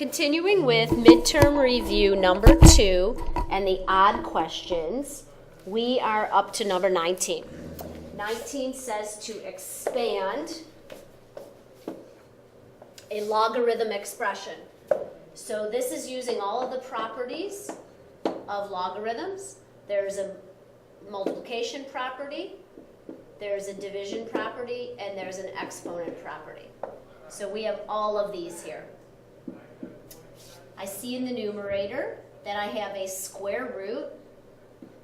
Continuing with midterm review number 2 and the odd questions, we are up to number 19. 19 says to expand a logarithm expression. So this is using all of the properties of logarithms. There's a multiplication property, there's a division property, and there's an exponent property. So we have all of these here. I see in the numerator that I have a square root.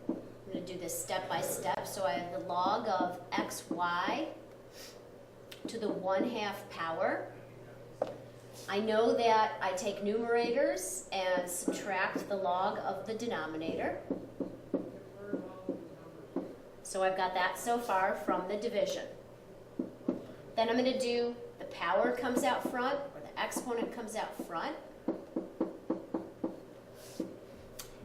I'm going to do this step by step. So I have the log of xy to the 1/2 power. I know that I take numerators and subtract the log of the denominator. So I've got that so far from the division. Then I'm going to do the power comes out front, or the exponent comes out front.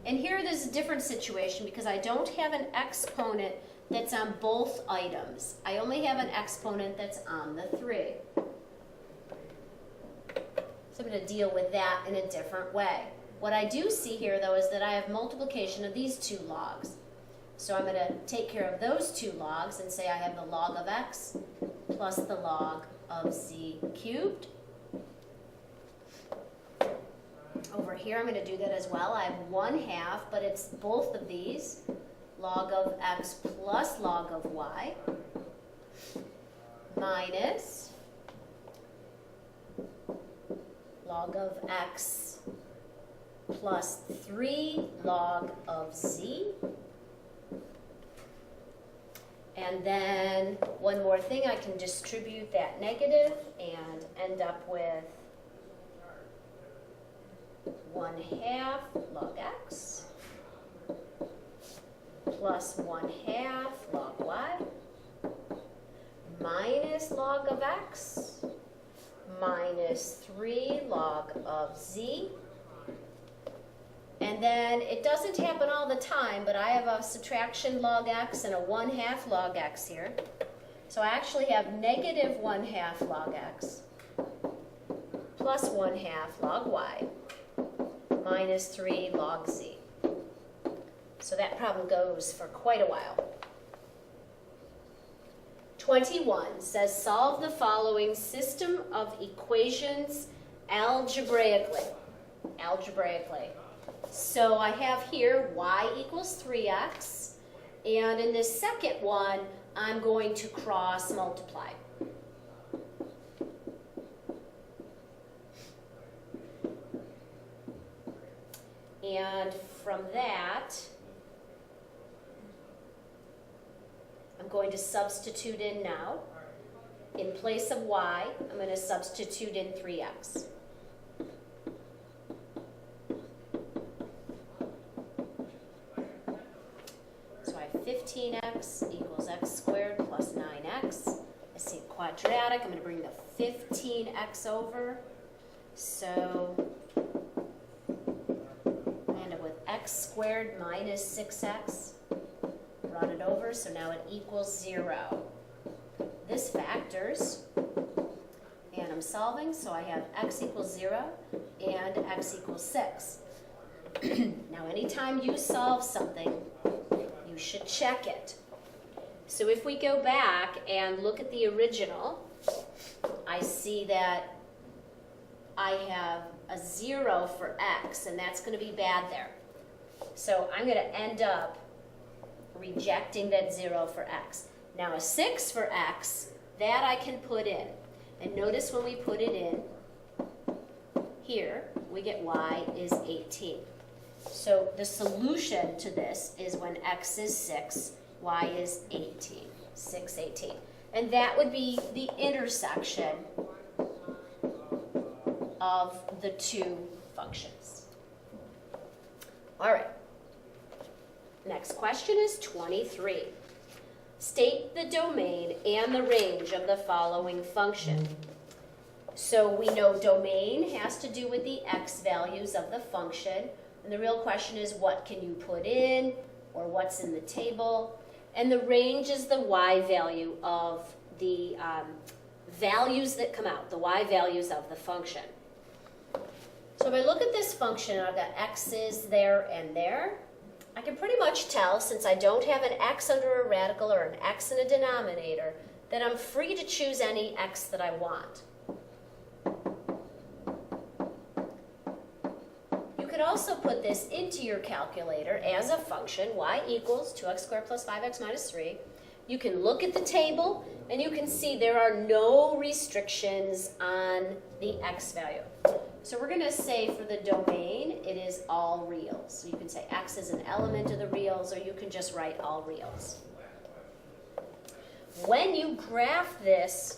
And here there's a different situation because I don't have an exponent that's on both items. I only have an exponent that's on the 3. So I'm going to deal with that in a different way. What I do see here, though, is that I have multiplication of these 2 logs. So I'm going to take care of those 2 logs and say I have the log of x plus the log of z cubed. Over here, I'm going to do that as well. I have 1/2, but it's both of these, log of x plus log of y, minus log of x plus 3 log of z. And then one more thing, I can distribute that negative and end up with 1/2 log x plus 1/2 log y minus log of x minus 3 log of z. And then it doesn't happen all the time, but I have a subtraction log x and a 1/2 log x here. So I actually have negative 1/2 log x plus 1/2 log y minus 3 log z. So that problem goes for quite a while. 21 says solve the following system of equations algebraically. So I have here y equals 3x, and in this second one, I'm going to cross multiply. And from that, I'm going to substitute in now. In place of y, I'm going to substitute in 3x. So I have 15x equals x squared plus 9x. I see a quadratic. I'm going to bring the 15x over. So x squared minus 6x, brought it over, so now it equals 0. This factors, and I'm solving, so I have x equals 0 and x equals 6. Now anytime you solve something, you should check it. So if we go back and look at the original, I see that I have a 0 for x, and that's going to be bad there. So I'm going to end up rejecting that 0 for x. Now a 6 for x, that I can put in. And notice when we put it in here, we get y is 18. So the solution to this is when x is 6, y is 18. 6, 18. And that would be the intersection of the 2 functions. All right. Next question is 23. State the domain and the range of the following function. So we know domain has to do with the x values of the function. And the real question is what can you put in or what's in the table. And the range is the y value of the values that come out, the y values of the function. So if I look at this function, I've got x's there and there. I can pretty much tell, since I don't have an x under a radical or an x in a denominator, that I'm free to choose any x that I want. You could also put this into your calculator as a function, y equals 2x squared plus 5x minus 3. You can look at the table, and you can see there are no restrictions on the x value. So we're going to say for the domain, it is all reals. So you can say x is an element of the reals, or you can just write all reals. When you graph this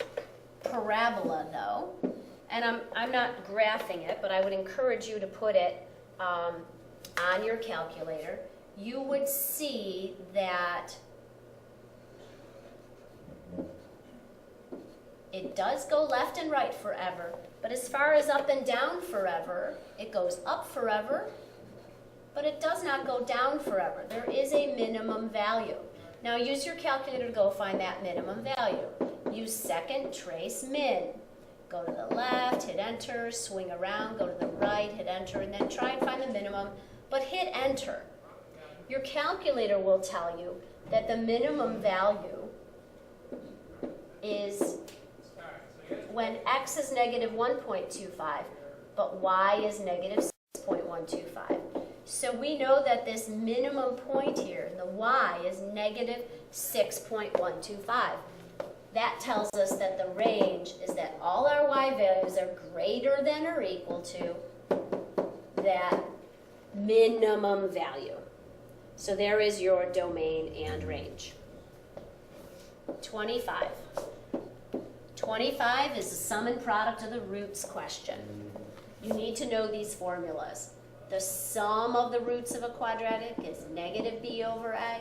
parabola, though, and I'm not graphing it, but I would encourage you to put it on your calculator, you would see that it does go left and right forever, but as far as up and down forever, it goes up forever, but it does not go down forever. There is a minimum value. Now use your calculator to go find that minimum value. Use second trace min. Go to the left, hit enter, swing around, go to the right, hit enter, and then try and find the minimum, but hit enter. Your calculator will tell you that the minimum value is when x is negative 1.25, but y is negative 6.125. So we know that this minimum point here, the y, is negative 6.125. That tells us that the range is that all our y values are greater than or equal to that minimum value. So there is your domain and range. 25. 25 is the sum and product of the roots question. You need to know these formulas. The sum of the roots of a quadratic is negative b over a.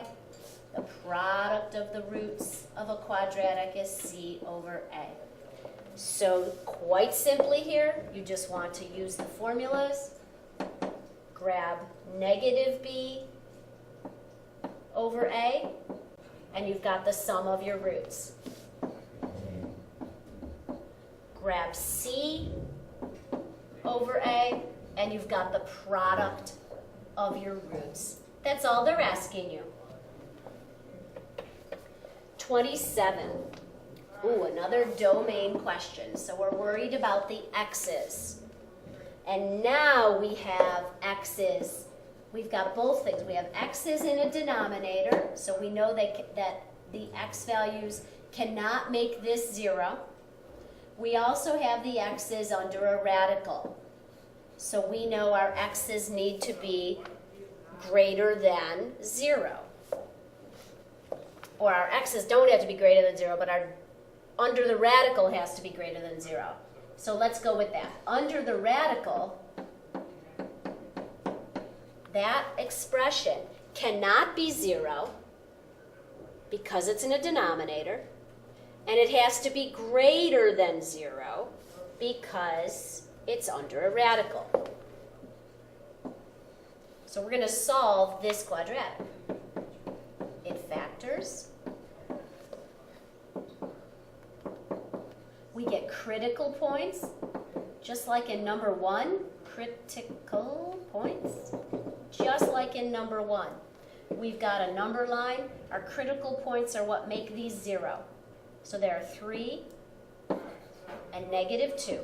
The product of the roots of a quadratic is c over a. So quite simply here, you just want to use the formulas. Grab negative b over a, and you've got the sum of your roots. Grab c over a, and you've got the product of your roots. That's all they're asking you. 27. Ooh, another domain question. So we're worried about the x's. And now we have x's. We've got both things. We have x's in a denominator, so we know that the x values cannot make this 0. We also have the x's under a radical. So we know our x's need to be greater than 0. Or our x's don't have to be greater than 0, but our under the radical has to be greater than 0. So let's go with that. Under the radical, that expression cannot be 0 because it's in a denominator, and it has to be greater than 0 because it's under a radical. So we're going to solve this quadratic. It factors. We get critical points, just like in number 1. Critical points, just like in number 1. We've got a number line. Our critical points are what make these 0. So there are 3 and negative 2.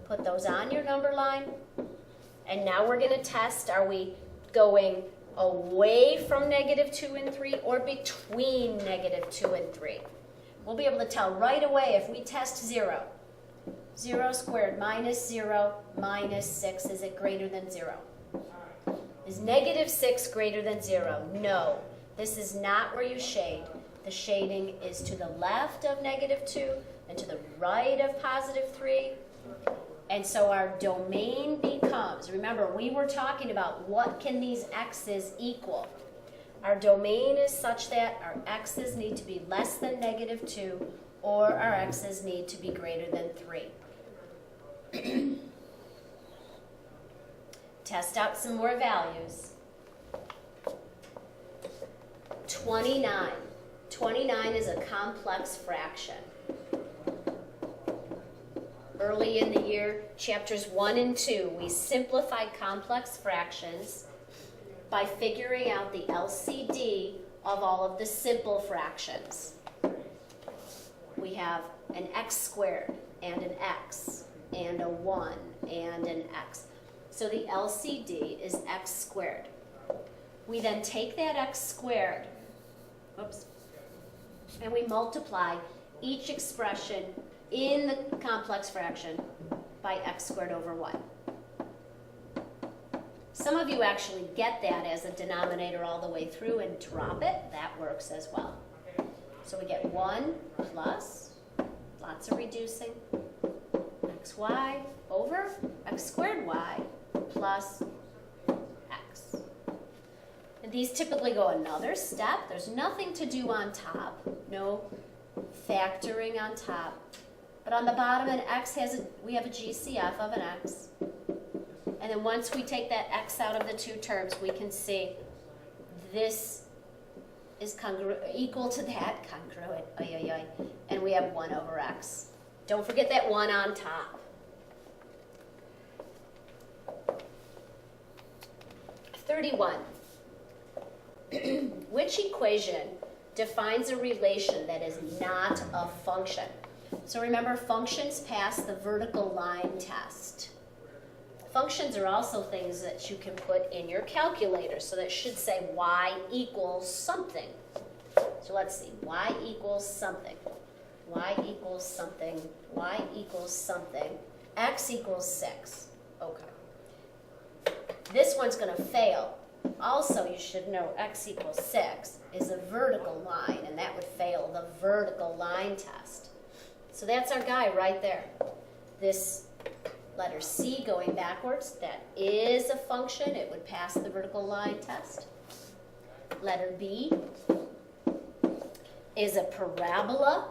Put those on your number line. And now we're going to test, are we going away from negative 2 and 3 or between negative 2 and 3? We'll be able to tell right away if we test 0. 0 squared minus 0 minus 6, is it greater than 0? Is negative 6 greater than 0? No. This is not where you shade. The shading is to the left of negative 2 and to the right of positive 3. And so our domain becomes, remember, we were talking about what can these x's equal. Our domain is such that our x's need to be less than negative 2 or our x's need to be greater than 3. Test out some more values. 29. 29 is a complex fraction. early in the year, chapters 1 and 2, we simplified complex fractions by figuring out the LCD of all of the simple fractions. We have an x squared and an x and a 1 and an x. So the LCD is x squared. We then take that x squared, and we multiply each expression in the complex fraction by x squared over 1. Some of you actually get that as a denominator all the way through and drop it. That works as well. So we get 1 plus, lots of reducing, xy over x squared y plus x. And these typically go another step. There's nothing to do on top, no factoring on top. But on the bottom, an x we have a GCF of an x. And then once we take that x out of the two terms, we can see this is equal to that, congruent, and we have 1 over x. Don't forget that 1 on top. 31. Which equation defines a relation that is not a function? So remember, functions pass the vertical line test. Functions are also things that you can put in your calculator. So that should say y equals something. So let's see, y equals something, y equals something, y equals something, x equals 6. Okay. This one's going to fail. Also, you should know x equals 6 is a vertical line, and that would fail the vertical line test. So that's our guy right there. This letter C going backwards, that is a function. It would pass the vertical line test. Letter B is a parabola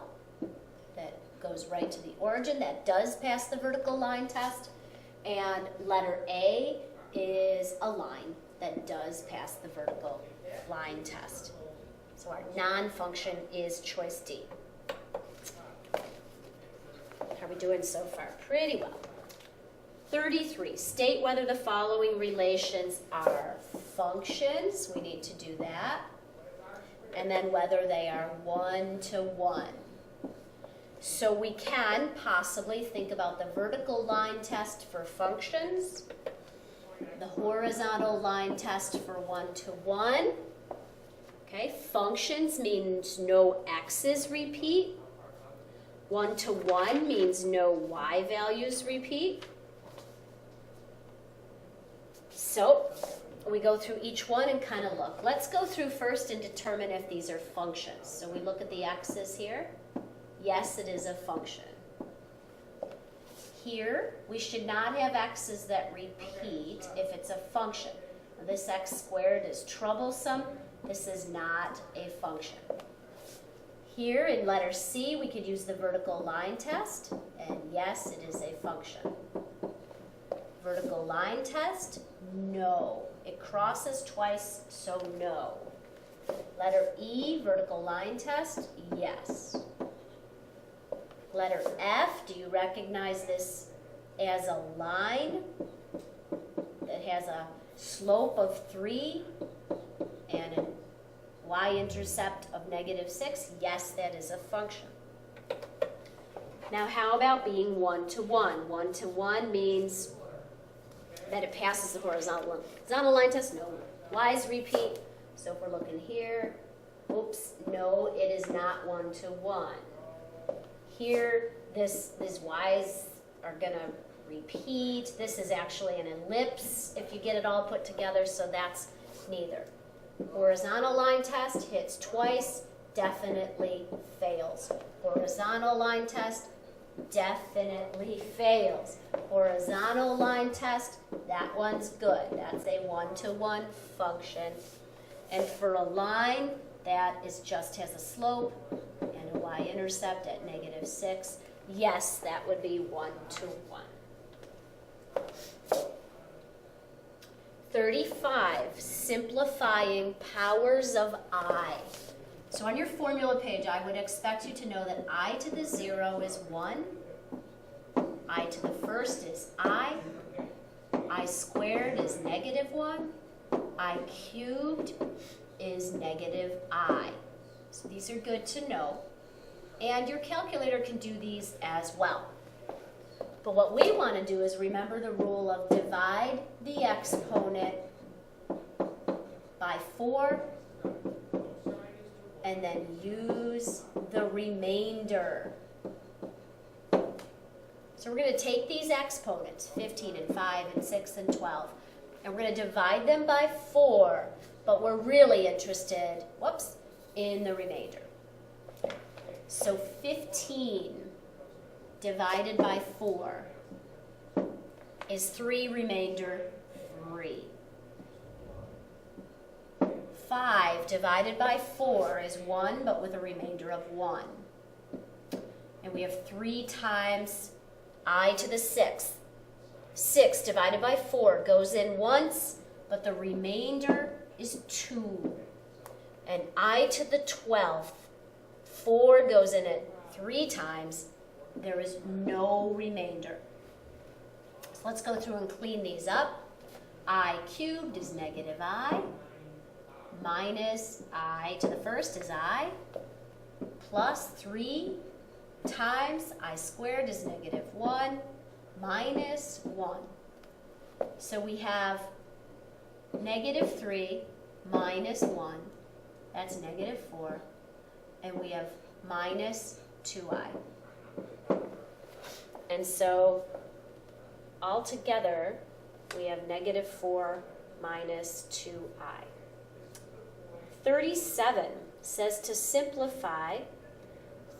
that goes right to the origin. That does pass the vertical line test. And letter A is a line that does pass the vertical line test. So our non-function is choice D. How are we doing so far? Pretty well. 33, state whether the following relations are functions. We need to do that. And then whether they are one-to-one. So we can possibly think about the vertical line test for functions, the horizontal line test for one-to-one. Okay, functions means no x's repeat. One-to-one means no y values repeat. So we go through each one and kind of look. Let's go through first and determine if these are functions. So we look at the x's here. Yes, it is a function. Here, we should not have x's that repeat if it's a function. Now, this x squared is troublesome. This is not a function. Here in letter C, we could use the vertical line test, and yes, it is a function. Vertical line test, no. It crosses twice, so no. Letter E, vertical line test, yes. Letter F, do you recognize this as a line that has a slope of 3 and a y-intercept of -6? Yes, that is a function. Now, how about being one-to-one? One-to-one means that it passes the horizontal line test. No. Y's repeat. So if we're looking here, oops, no, it is not one-to-one. Here, these y's are going to repeat. This is actually an ellipse if you get it all put together, so that's neither. Horizontal line test hits twice, definitely fails. Horizontal line test definitely fails. Horizontal line test, that one's good. That's a one-to-one function. And for a line, that just has a slope and a y-intercept at -6. Yes, that would be one-to-one. 35, simplifying powers of I. So on your formula page, I would expect you to know that I to the 0 is 1, I to the first is I squared is negative 1, I cubed is negative I. So these are good to know. And your calculator can do these as well. But what we want to do is remember the rule of divide the exponent by 4 and then use the remainder. So we're going to take these exponents, 15 and 5 and 6 and 12, and we're going to divide them by 4, but we're really interested, in the remainder. So 15 divided by 4 is 3 remainder 3. 5 divided by 4 is 1, but with a remainder of 1. And we have 3 times I to the 6th. 6 divided by 4 goes in once, but the remainder is 2. And I to the 12th, 4 goes in it 3 times. There is no remainder. So let's go through and clean these up. I cubed is negative I, minus I to the first is I, plus 3 times I squared is negative 1, minus 1. So we have negative 3 minus 1, that's negative 4, and we have minus 2i. And so altogether, we have negative 4 minus 2i. 37 says to simplify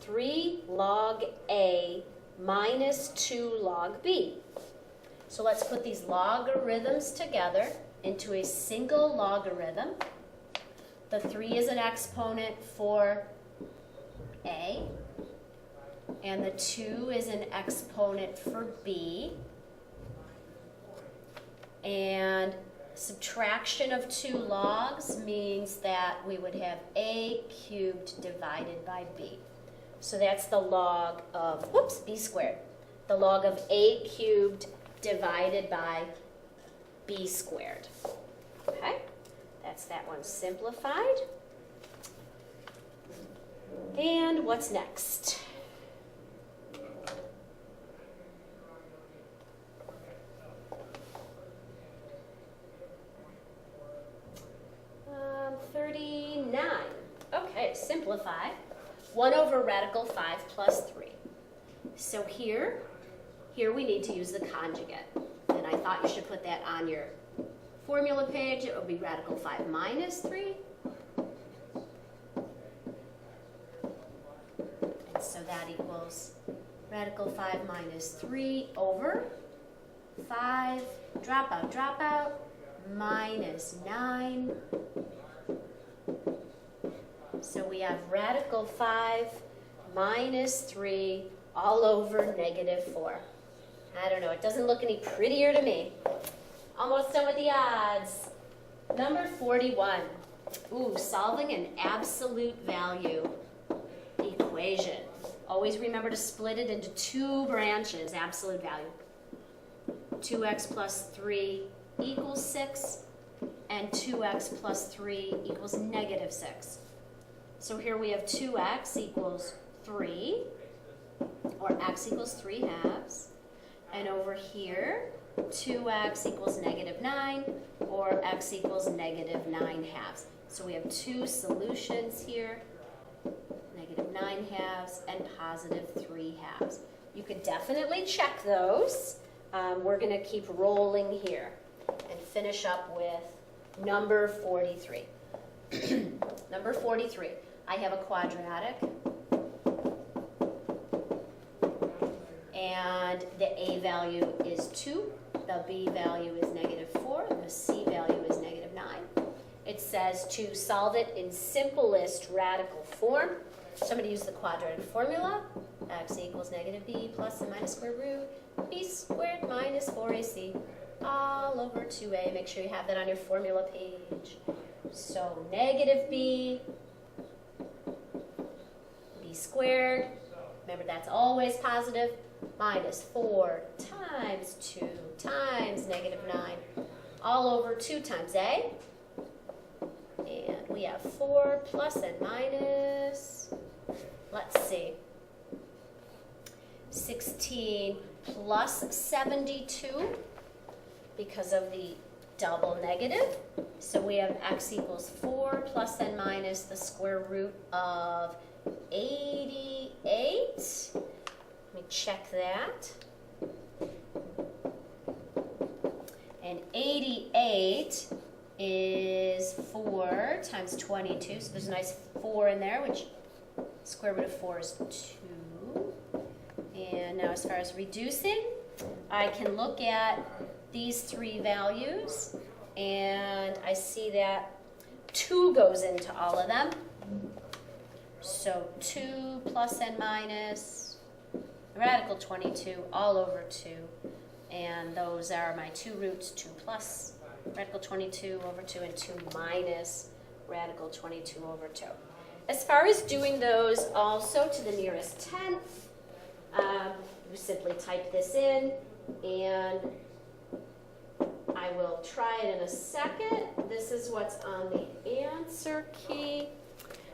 3 log A minus 2 log B. So let's put these logarithms together into a single logarithm. The 3 is an exponent for A, and the 2 is an exponent for B. And subtraction of 2 logs means that we would have A cubed divided by B. So that's the log of, B squared. The log of A cubed divided by B squared. Okay, that's that one simplified. And what's next? Um, 39. Okay, simplify. 1 over radical 5 plus 3. So here we need to use the conjugate. And I thought you should put that on your formula page. It would be radical 5 minus 3. And so that equals radical 5 minus 3 over 5, drop out, minus 9. So we have radical 5 minus 3 all over negative 4. I don't know, it doesn't look any prettier to me. Almost done with the odds. Number 41. Ooh, solving an absolute value equation. Always remember to split it into 2 branches, absolute value. 2x plus 3 equals 6, and 2x plus 3 equals negative 6. So here we have 2x equals 3, or x equals 3 halves. And over here, 2x equals negative 9, or x equals negative 9 halves. So we have 2 solutions here, negative 9 halves and positive 3 halves. You could definitely check those. We're going to keep rolling here and finish up with number 43. Number 43. I have a quadratic, and the A value is 2, the B value is negative 4, the C value is negative 9. It says to solve it in simplest radical form. So I'm going to use the quadratic formula. X equals negative B plus the minus square root B squared minus 4AC all over 2A. Make sure you have that on your formula page. So negative B squared, remember that's always positive, minus 4 times 2 times negative 9 all over 2 times a. And we have 4 plus and minus, let's see, 16 plus 72 because of the double negative. So we have x equals 4 plus and minus the square root of 88. Let me check that. And 88 is 4 times 22. So there's a nice 4 in there, which square root of 4 is 2. And now as far as reducing, I can look at these three values, and I see that 2 goes into all of them. So 2 plus and minus radical 22 all over 2. And those are my two roots, 2 plus radical 22 over 2 and 2 minus radical 22 over 2. As far as doing those also to the nearest tenth, you simply type this in, and I will try it in a second. This is what's on the answer key.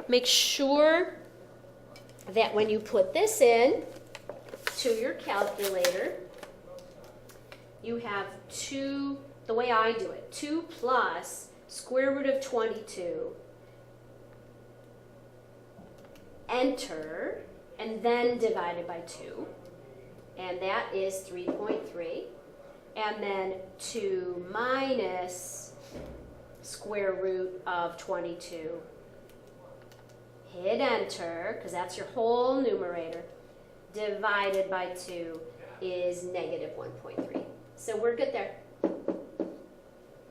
Make sure that when you put this in to your calculator, you have 2, the way I do it, 2 plus square root of 22, enter, and then divided by 2, and that is 3.3. And then 2 minus square root of 22. Hit enter, because that's your whole numerator. Divided by 2 is negative 1.3. So we're good there.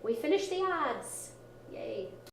We finished the odds. Yay.